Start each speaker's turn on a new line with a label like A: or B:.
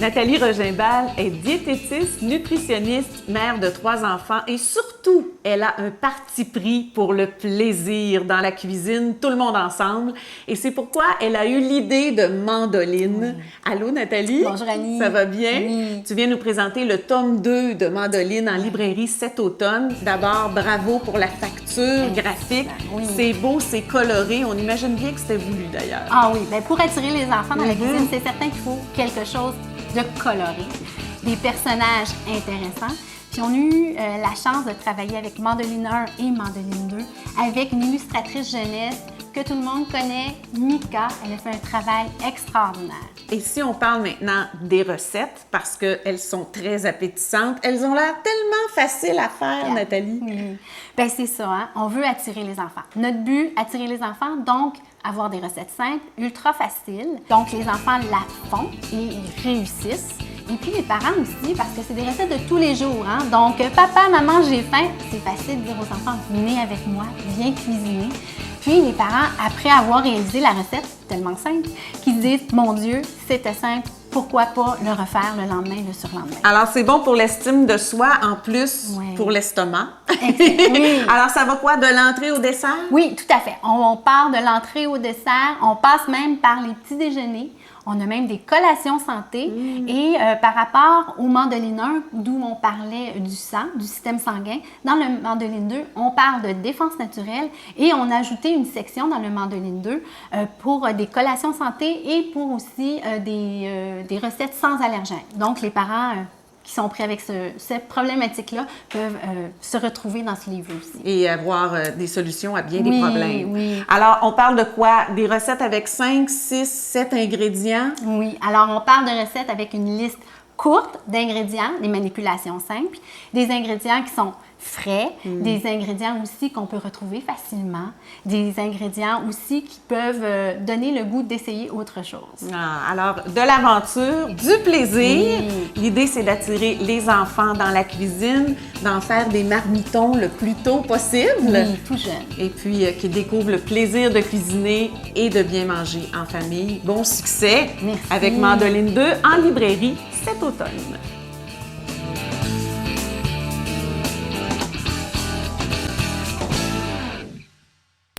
A: Nathalie Rogimbal est diététiste, nutritionniste, mère de 3 enfants et surtout, elle a un parti pris pour le plaisir dans la cuisine, tout le monde ensemble. Et c'est pourquoi elle a eu l'idée de Mandoline. Oui. Allô Nathalie?
B: Bonjour Annie.
A: Ça va bien?
B: Oui.
A: Tu viens nous présenter le tome 2 de Mandoline en librairie cet automne. D'abord, bravo pour la facture graphique. Oui. C'est beau, c'est coloré. On imagine bien que c'était voulu d'ailleurs.
B: Ah oui, bien, pour attirer les enfants dans la cuisine, c'est certain qu'il faut quelque chose de coloré, des personnages intéressants. Puis on a eu la chance de travailler avec Mandoline 1 et Mandoline 2 avec une illustratrice jeunesse que tout le monde connaît, Mika. Elle a fait un travail extraordinaire.
A: Et si on parle maintenant des recettes, parce qu'elles sont très appétissantes, elles ont l'air tellement faciles à faire, Nathalie.
B: Oui. Bien, c'est ça, hein? On veut attirer les enfants. Notre but, attirer les enfants, donc avoir des recettes simples, ultra faciles. Donc, les enfants la font et ils réussissent. Et puis, les parents aussi, parce que c'est des recettes de tous les jours, hein? Donc, papa, maman, j'ai faim. C'est facile de dire aux enfants, venez avec moi, viens cuisiner. Puis, les parents, après avoir réalisé la recette, tellement simple, qu'ils disent, mon Dieu, c'était simple, pourquoi pas le refaire le lendemain, le surlendemain.
A: Alors, c'est bon pour l'estime de soi, en plus pour l'estomac.
B: Oui.
A: Alors, ça va quoi, de l'entrée au dessert?
B: Oui, tout à fait. On part de l'entrée au dessert, on passe même par les petits déjeuners. On a même des collations santé. Et par rapport au Mandoline 1, d'où on parlait du sang, du système sanguin, dans le Mandoline 2, on parle de défense naturelle et on a ajouté une section dans le Mandoline 2 pour des collations santé et pour aussi des recettes sans allergènes. Donc, les parents qui sont pris avec cette problématique-là peuvent se retrouver dans ce livre aussi.
A: Et avoir des solutions à bien des problèmes.
B: Oui.
A: Alors, on parle de quoi? Des recettes avec 5, 6, 7 ingrédients?
B: Oui. Alors, on parle de recettes avec une liste courte d'ingrédients, des manipulations simples, des ingrédients qui sont frais, des ingrédients aussi qu'on peut retrouver facilement, des ingrédients aussi qui peuvent donner le goût d'essayer autre chose.
A: Ah, alors, de l'aventure, du plaisir.
B: Oui.
A: L'idée, c'est d'attirer les enfants dans la cuisine, d'en faire des marmitons le plus tôt possible.
B: Oui, tout jeune.
A: Et puis, qu'ils découvrent le plaisir de cuisiner et de bien manger en famille. Bon succès!
B: Merci.
A: Avec Mandoline 2 en librairie cet automne.